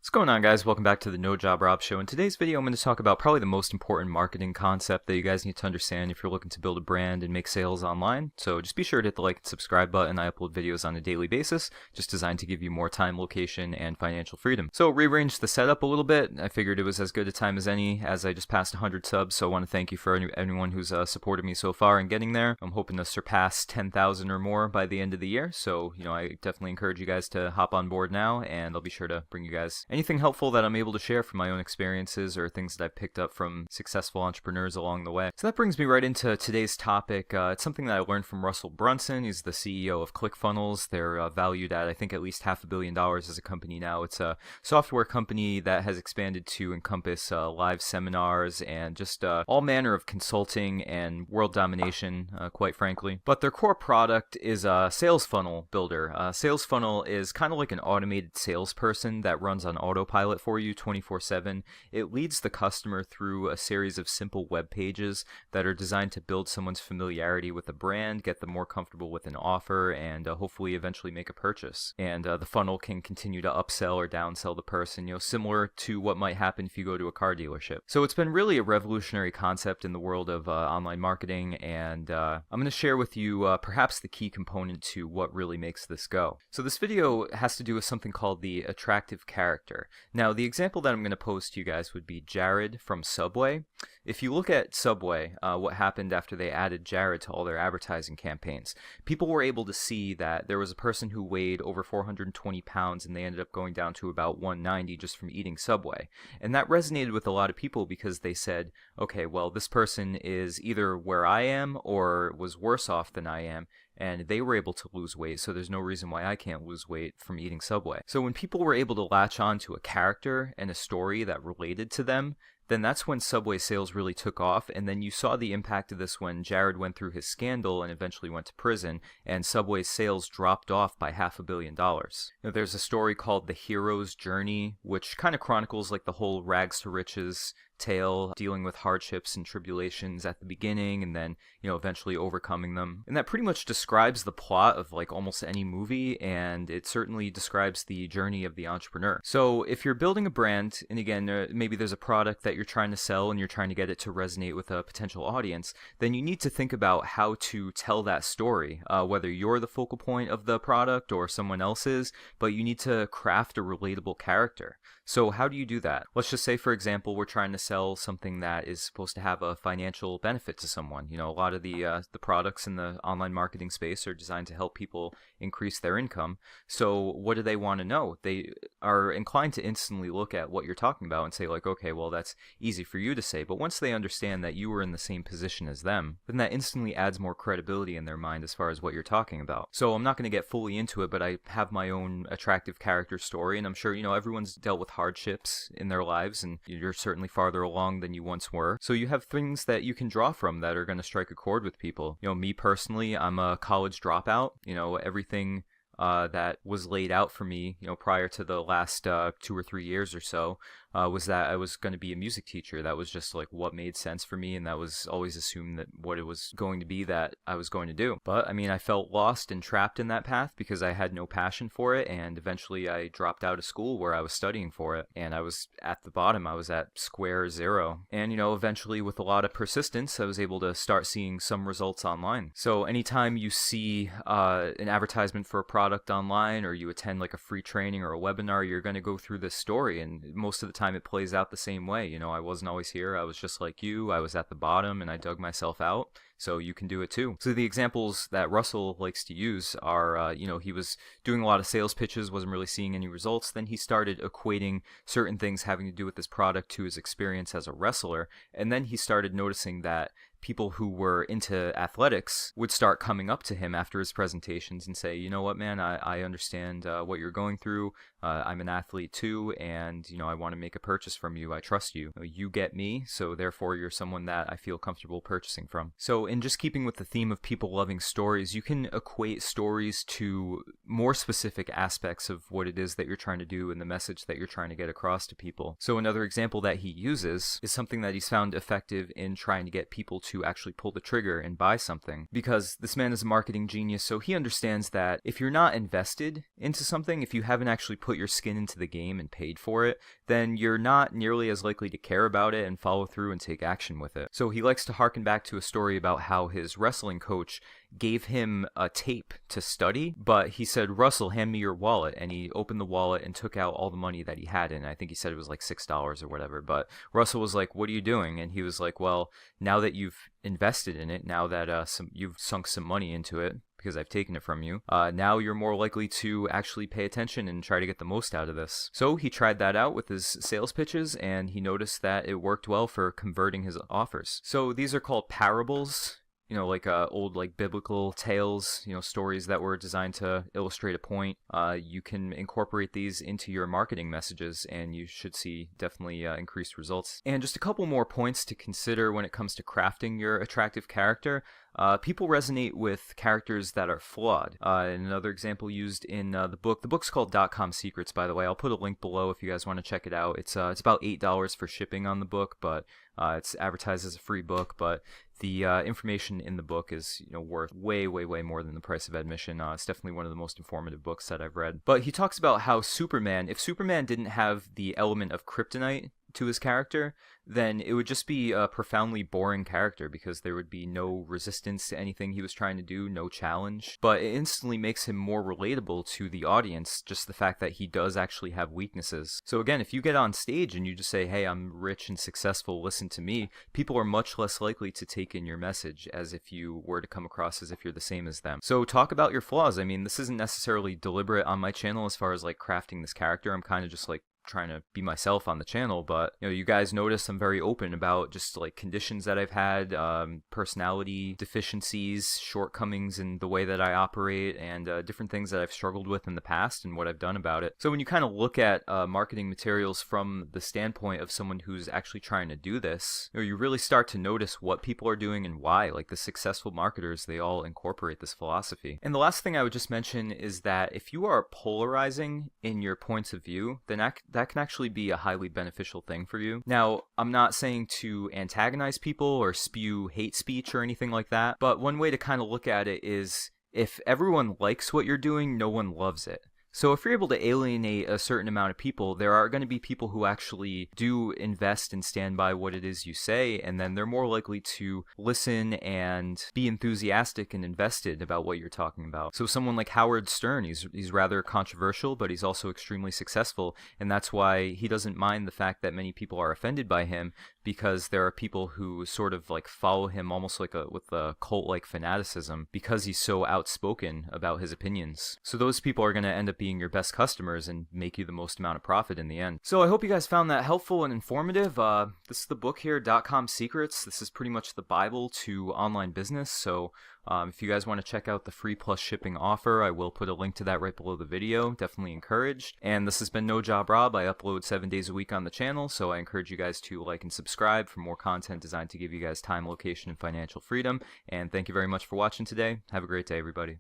What's going on, guys? Welcome back to the No Job Rob Show. In today's video, I'm going to talk about probably the most important marketing concept that you guys need to understand if you're looking to build a brand and make sales online. So just be sure to hit the like and subscribe button. I upload videos on a daily basis, just designed to give you more time, location, and financial freedom. So rearranged the setup a little bit. I figured it was as good a time as any, as I just passed 100 subs. So I want to thank you for anyone who's supported me so far in getting there. I'm hoping to surpass 10,000 or more by the end of the year. So, I definitely encourage you guys to hop on board now, and I'll be sure to bring you guys anything helpful that I'm able to share from my own experiences or things that I've picked up from successful entrepreneurs along the way. So that brings me right into today's topic. It's something that I learned from Russell Brunson. He's the CEO of ClickFunnels. They're valued at, I think, at least $500 million as a company now. It's a software company that has expanded to encompass live seminars and just all manner of consulting and world domination, quite frankly. But their core product is a sales funnel builder. Sales funnel is kind of like an automated salesperson that runs on autopilot for you 24/7. It leads the customer through a series of simple web pages that are designed to build someone's familiarity with a brand, get them more comfortable with an offer, and hopefully eventually make a purchase. And the funnel can continue to upsell or downsell the person, similar to what might happen if you go to a car dealership. So it's been really a revolutionary concept in the world of online marketing, and I'm going to share with you perhaps the key component to what really makes this go. So this video has to do with something called the attractive character. Now, the example that I'm going to pose to you guys would be Jared from Subway. If you look at Subway, what happened after they added Jared to all their advertising campaigns, people were able to see that there was a person who weighed over 420 pounds and they ended up going down to about 190 just from eating Subway. And that resonated with a lot of people because they said, okay, well, this person is either where I am or was worse off than I am, and they were able to lose weight, so there's no reason why I can't lose weight from eating Subway. So when people were able to latch on to a character and a story that related to them, then that's when Subway sales really took off, and then you saw the impact of this when Jared went through his scandal and eventually went to prison, and Subway's sales dropped off by $500 million. There's a story called The Hero's Journey, which kind of chronicles like the whole rags to riches tale, dealing with hardships and tribulations at the beginning and then, eventually overcoming them. And that pretty much describes the plot of like almost any movie, and it certainly describes the journey of the entrepreneur. So if you're building a brand, and again, maybe there's a product that you're trying to sell and you're trying to get it to resonate with a potential audience, then you need to think about how to tell that story, whether you're the focal point of the product or someone else is, but you need to craft a relatable character. So how do you do that? Let's just say, for example, we're trying to sell something that is supposed to have a financial benefit to someone. A lot of the products in the online marketing space are designed to help people increase their income. So what do they want to know? They are inclined to instantly look at what you're talking about and say like, okay, well, that's easy for you to say. But once they understand that you were in the same position as them, then that instantly adds more credibility in their mind as far as what you're talking about. So I'm not going to get fully into it, but I have my own attractive character story, and I'm sure, everyone's dealt with hardships in their lives, and you're certainly farther along than you once were. So you have things that you can draw from that are going to strike a chord with people. Me personally, I'm a college dropout. Everything that was laid out for me, prior to the last 2 or 3 years or so, was that I was going to be a music teacher. That was just like what made sense for me, and that was always assumed that what it was going to be that I was going to do. But I felt lost and trapped in that path because I had no passion for it, and eventually I dropped out of school where I was studying for it, and I was at the bottom. I was at square zero. And eventually with a lot of persistence, I was able to start seeing some results online. So anytime you see an advertisement for a product online, or you attend like a free training or a webinar, you're going to go through this story, and most of the time it plays out the same way. I wasn't always here. I was just like you. I was at the bottom and I dug myself out. So you can do it too. So the examples that Russell likes to use are, he was doing a lot of sales pitches, wasn't really seeing any results. Then he started equating certain things having to do with this product to his experience as a wrestler. And then he started noticing that people who were into athletics would start coming up to him after his presentations and say, you know what, man, I understand what you're going through. I'm an athlete too, and I want to make a purchase from you. I trust you. You get me, so therefore you're someone that I feel comfortable purchasing from. So in just keeping with the theme of people loving stories, you can equate stories to more specific aspects of what it is that you're trying to do and the message that you're trying to get across to people. So another example that he uses is something that he's found effective in trying to get people to actually pull the trigger and buy something, because this man is a marketing genius, so he understands that if you're not invested into something, if you haven't actually put put your skin into the game and paid for it, then you're not nearly as likely to care about it and follow through and take action with it. So he likes to harken back to a story about how his wrestling coach gave him a tape to study, but he said, "Russell, hand me your wallet." And he opened the wallet and took out all the money that he had in it. I think he said it was like $6 or whatever. But Russell was like, "What are you doing?" And he was like, "Well, now that you've invested in it, now that you've sunk some money into it, because I've taken it from you, now you're more likely to actually pay attention and try to get the most out of this." So he tried that out with his sales pitches, and he noticed that it worked well for converting his offers. So these are called parables. Like old like biblical tales, stories that were designed to illustrate a point. You can incorporate these into your marketing messages, and you should see definitely increased results. And just a couple more points to consider when it comes to crafting your attractive character. People resonate with characters that are flawed. Another example used in the book's called .com Secrets, by the way. I'll put a link below if you guys want to check it out. It's about $8 for shipping on the book, but it's advertised as a free book, but the information in the book is worth way more than the price of admission. It's definitely one of the most informative books that I've read. But he talks about how if Superman didn't have the element of kryptonite to his character, then it would just be a profoundly boring character, because there would be no resistance to anything he was trying to do, no challenge. But it instantly makes him more relatable to the audience, just the fact that he does actually have weaknesses. So again, if you get on stage and you just say, "Hey, I'm rich and successful, listen to me," people are much less likely to take in your message as if you were to come across as if you're the same as them. So talk about your flaws. I mean, this isn't necessarily deliberate on my channel as far as like crafting this character. I'm kind of just like trying to be myself on the channel, but you guys notice I'm very open about just like conditions that I've had, personality deficiencies, shortcomings in the way that I operate, and different things that I've struggled with in the past and what I've done about it. So when you kind of look at marketing materials from the standpoint of someone who's actually trying to do this, you really start to notice what people are doing and why. Like the successful marketers, they all incorporate this philosophy. And the last thing I would just mention is that if you are polarizing in your points of view, then that can actually be a highly beneficial thing for you. Now, I'm not saying to antagonize people or spew hate speech or anything like that, but one way to kind of look at it is, if everyone likes what you're doing, no one loves it. So if you're able to alienate a certain amount of people, there are going to be people who actually do invest and stand by what it is you say, and then they're more likely to listen and be enthusiastic and invested about what you're talking about. So someone like Howard Stern, he's rather controversial, but he's also extremely successful, and that's why he doesn't mind the fact that many people are offended by him, because there are people who sort of like follow him almost like with a cult-like fanaticism, because he's so outspoken about his opinions. So those people are going to end up being your best customers and make you the most amount of profit in the end. So I hope you guys found that helpful and informative. This is the book here, .com Secrets. This is pretty much the Bible to online business. So if you guys want to check out the free plus shipping offer, I will put a link to that right below the video. Definitely encouraged. And this has been No Job Rob. I upload 7 days a week on the channel, so I encourage you guys to like and subscribe for more content designed to give you guys time, location, and financial freedom. And thank you very much for watching today. Have a great day, everybody.